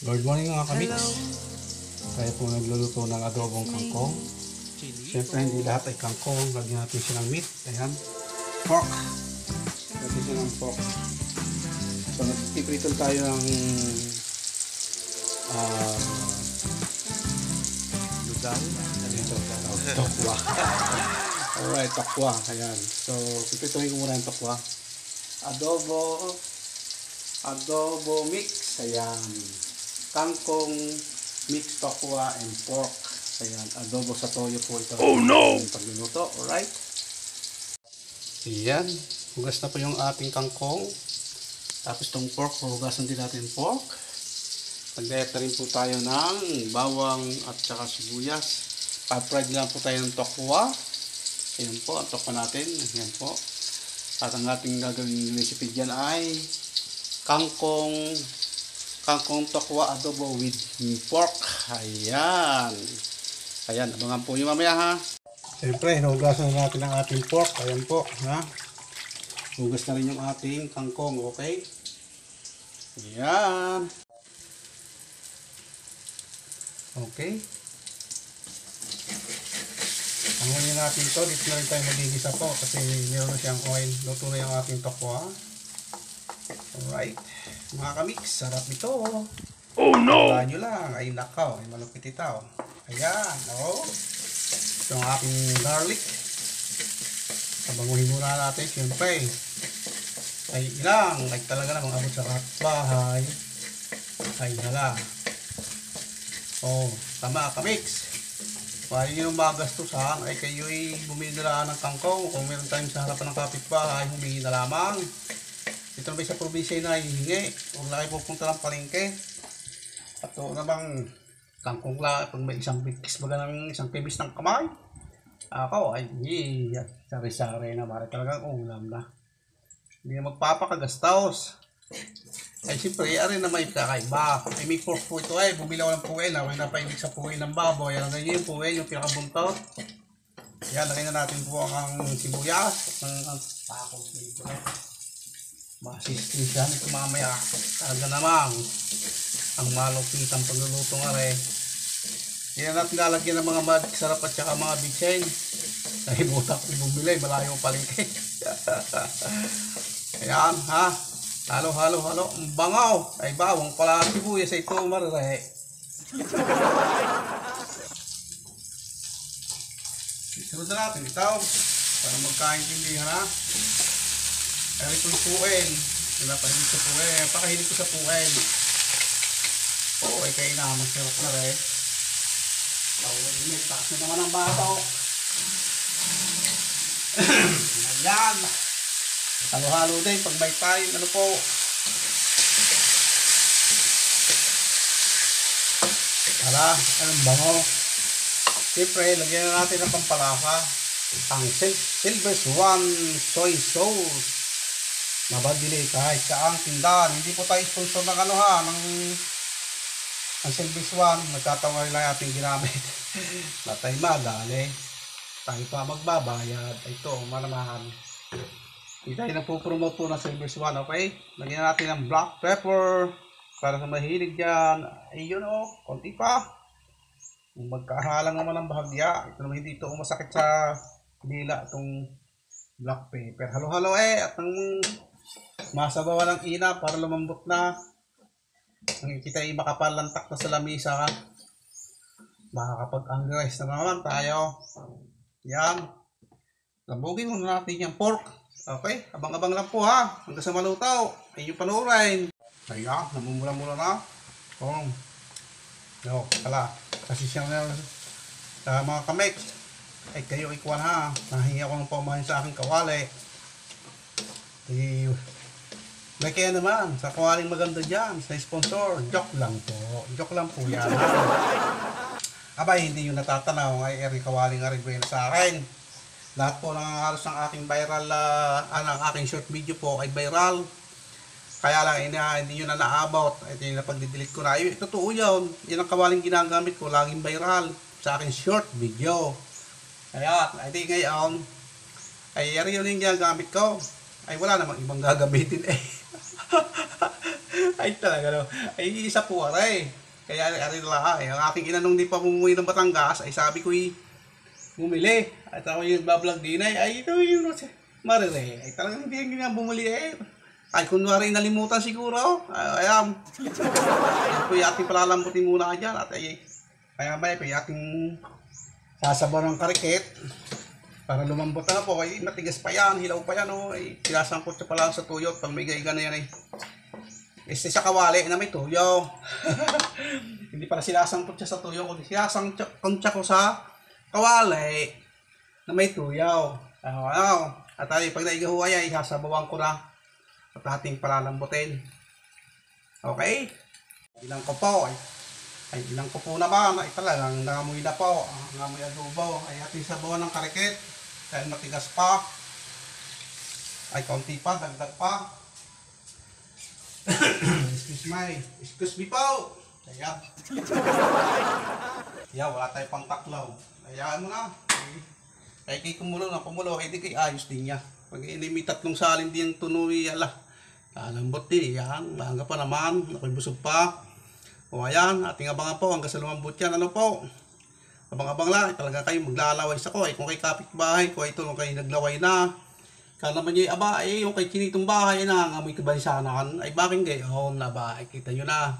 Good morning mga kamix. Tayo po nagluluto ng adobong kangkong. Siyempre hindi lahat ay kangkong. Lagyan natin siya ng meat. Ayan. Pork. Lagyan siya ng pork. So nagpiprito tayo ng lugaw. Tokwa. Alright, tokwa. Ayan. So pipritohin ko muna yung tokwa. Adobo mix. Ayan. Kangkong, mixed tokwa, and pork. Ayan, adobo sa toyo po ito. Oh no! Pagluluto, alright? Ayan, hugas na po yung ating kangkong. Tapos itong pork, hugasan din natin pork. Magdayat na rin po tayo ng bawang at saka sibuyas. Pa-fried lang po tayo ng tokwa. Ayan po, ang tokwa natin. Ayan po. At ang ating gagawin recipe dyan ay kangkong tokwa adobo with pork. Ayan. Ayan, abangan po yung mamaya ha. Siyempre, hinugasan na natin ang ating pork. Ayan po, ha. Hugas na rin yung ating kangkong, okay? Ayan. Okay. Hangunin natin to. Dito na rin tayo magigisa po kasi meron na siyang oil. Luto na yung ating tokwa. Alright. Mga kamix, sarap ito. Oh no! Wala nyo lang. Ay nakaw. Ay malupit ito. Ayan. Oh. Ito ang aking garlic. Pabanguhin muna natin. Siyempre. Ay ilang. Ay talaga namang abot sa bahay. Ay hala. Oh. Tama kamix. Para nyo magastusan ay kayo'y bumili na lang ng kangkong. Kung meron tayong sa harapan ng kapitbahay, humingi na lamang. Ito na ba sa probinsya na hihingi? Huwag na kayo pupunta ng palengke. At ito na bang kangkong lang, pag may isang bigkis baga ng isang kibis ng kamay. Ako ay sari-sari na mara talagang ulam na. Hindi na magpapakagastos. Ay siyempre, arin na may kakaiba. Ay may pork po ito ay, bumili ako ng puwel. May napaibig sa puwel ng baboy. Yan ganyan yung puwel, yung pinakabuntot. Yan, lagay na natin po ang sibuyas. Ang pakong dito. Masistin siya nito mamaya. Talaga namang ang malupit ang pagluluto nga rin. Yan natin lalagyan ng mga sarap at saka mga bitsen. Ay butak ibumili, malayo palengke. Ayan ha. Halo. Ang bangaw. Ay bawang pala sibuyas ay ito marere. Isunod na natin ito. Para magkaintindihan ha. Ay ito yung puwel. Pinapahilig sa puwel. Pakahilig ko sa puwel. Oo, ay kayo na. Masarap na rin. Init. Takas na naman ang bato. Ayan. Halo-halo din. Pag may time, ano po. Hala, anong bango. Siyempre, lagyan na natin ng pampalasa. Ang Silver Swan soy sauce. Mababili kahit saang tindahan. Hindi po tayo sponsor ng ng Silver Swan. Nagtatawa nila ating ginamit. Natay madali. Tayo pa magbabayad. Ito, malamahan. Hindi tayo nagpo-promote po ng Silver Swan, okay? Lagyan natin ng black pepper. Para sa mahilig dyan. Ayun o, konti pa. Magkahalang naman ng bahagya. Ito naman hindi ito masakit sa dila itong black pepper. Halo-halo at ang masabawan ng ina para lumambot na. Ang kita ay makapalantak na sa lamisa ka. Makakapag-angres na naman tayo. Yan. Lambugin muna natin yung pork. Okay? Abang-abang lang po ha. Hanggang sa malutaw. Ay yung panurin. Ayan. Namumula-mula na. No, kala. Kasi siya na mga kamik. Ay kayo ikuan ha. Nahingi ako ng pamahin sa aking kawali. May kaya naman, sa kawaling maganda dyan, sa sponsor, joke lang po yan. Abay, hindi nyo natatanaw, ay eri kawaling arigwena sa akin. Lahat po ng halos ng aking viral, ang aking short video po ay viral. Kaya lang, hindi nyo na naabot, ito yung napag-delete ko na. Ay, totoo yun, yun ang kawaling ginagamit ko, laging viral sa aking short video. Kaya, ay ngayon, ay eri yun yung ginagamit ko. Ay wala namang ibang gagamitin eh. Ay talaga no. Ay isa po aray. Kaya aray lang ang aking inanong di pa bumuwi ng Batangas ay sabi ko bumili. At ako yung bablog din ay ito yung marire. Ay talagang hindi nga bumili eh. Ay kunwari nalimutan siguro. Ayan. Ito yung ating palalambutin muna dyan. At ay kaya ba yung ating sasabaw ng karikit. Para lumambot na po, ay matigas pa yan, hilaw pa yan, oh. Ay, sinasangkot siya pala sa tuyo, pag may gaiga na yan, sa kawali na may tuyo. Hindi pala sinasangkot siya sa tuyo, kundi sinasangkot siya ko sa kawali na may tuyo. At ay, pag naigahuwa yan, isasabawan ko na at ating palalambutin. Okay? Ilang ko po, ay ilang ko po naman, ay talagang nangamoy na po, nangamoy adobo, ay ating sabawan ng karikit. Dahil matigas pa. Ay, kaunti pa, dagdag pa. Excuse me po. Ayan. Ayan, wala tayo pang taklaw. Ayan mo na. Kaya kay kumulo, hindi kay ayos din niya. Pag may tatlong salin din tunoy, lambot din. Ayan, mahanga pa naman. Ako'y busog pa. O ayan, ating abangan po hanggang sa lumambot yan. Ano po? Abang-abang lang, talaga kayo maglalaway sa ko. Kung kay kapitbahay ko, ito kung kayo naglaway na. Kala naman yung yung kay kinitong bahay na, amoy kabansanan, ay baking gayon na ba, kita nyo na.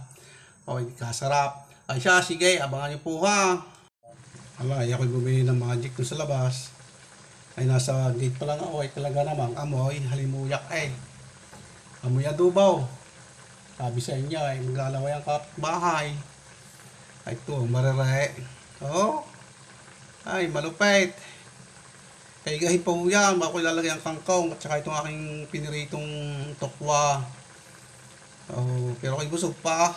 O, kasarap. Ay siya, sige, abangan nyo po ha. Ay ako'y bumili ng magic dun sa labas. Ay nasa gate pa lang ako, ay talaga namang amoy, halimuyak amoy adobaw. Sabi sa inyo, ay maglalaway ang kapitbahay. Ay ito, marere. Oh, ay malupit. Kaigahin pa mo yan, bako ilalagay ang kangkong at saka itong aking piniritong tokwa. Oh, pero kay busog pa.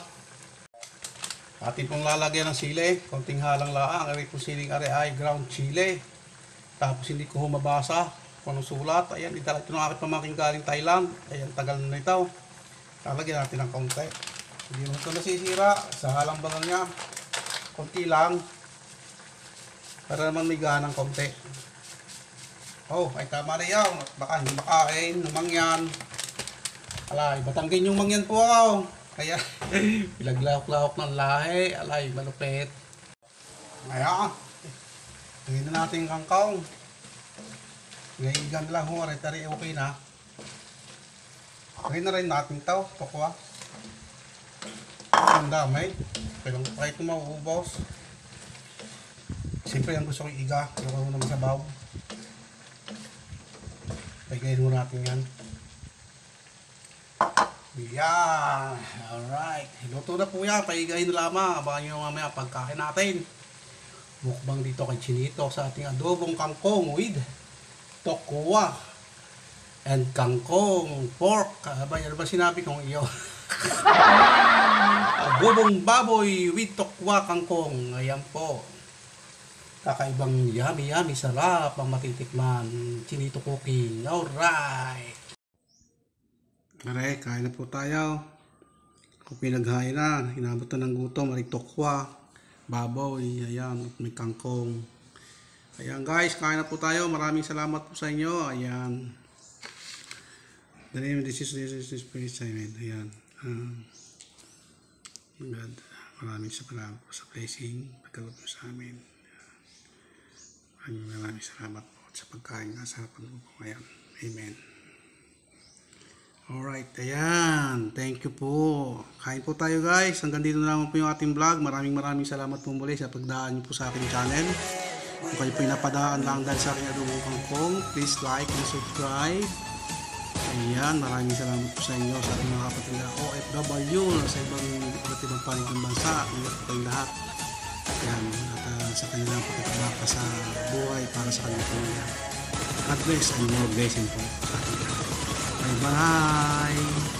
Atin pong lalagyan ng sili, konting halang laang. Ang pong siling are ay ground chili. Tapos hindi ko humabasa kung anong sulat. Ayan, ito ng aking pamangking galing Thailand. Ayan, tagal na ito. Lalagyan natin ng konti. Hindi mo ito nasisira sa halang bagang niya. Konti lang. Para naman may ganang konti. Oh, ay tama na yan. Baka hindi makain ng mangyan. Alay, Batanggin yung mangyan po ako. Kaya, pilaglahok-lahok ng lahi. Alay, malupit. Ayan. Tingin na natin yung kangkong. Ngayon lang ho, tari okay na. Okay na rin natin ito. Tokwa. Ang dami. Pero kahit ito mauubos. Siyempre ang gusto ko iga, yung ako naman sa baw. Pagayin mo natin yan. Yan. Alright. Luto na po yan. Paigayin na lamang. Abangan nyo mamaya pagkain natin. Mukbang dito kay Chinito sa ating adobong kangkong with tokwa and kangkong pork. Ano ba sinabi kong iyo? Adobong baboy with tokwa kangkong. Ayan po. Kakaibang yummy, sarap ang matitikman. Chinito cooking. Alright. Alright, kain na po tayo. Kung pinaghain na, hinabot na ng gutom, may tokwa, baboy, ayan, at may kangkong. Ayan guys, kain na po tayo. Maraming salamat po sa inyo. Ayan. The name of this is praise. Ayan. God, maraming salamat po sa blessing. Pagkalot mo sa amin. Maraming salamat po sa pagkain na sa harapan mo po ngayon. Amen. Alright, ayan. Thank you po. Kain po tayo guys. Hanggang dito na lang po yung ating vlog. Maraming salamat po muli sa pagdaan niyo po sa aking channel. Kung kayo po napadaan lang dahil sa aking adobong kangkong, please like and subscribe. Ayan, maraming salamat po sa inyo sa ating mga kapatid na OFW sa ibang panig ng bansa. Ingat po kayong lahat. Ayan, at sa kanilang pagkakabaka sa buhay para sa kanilang pamilya. God bless and more blessing po sa ating lahat. Bye-bye!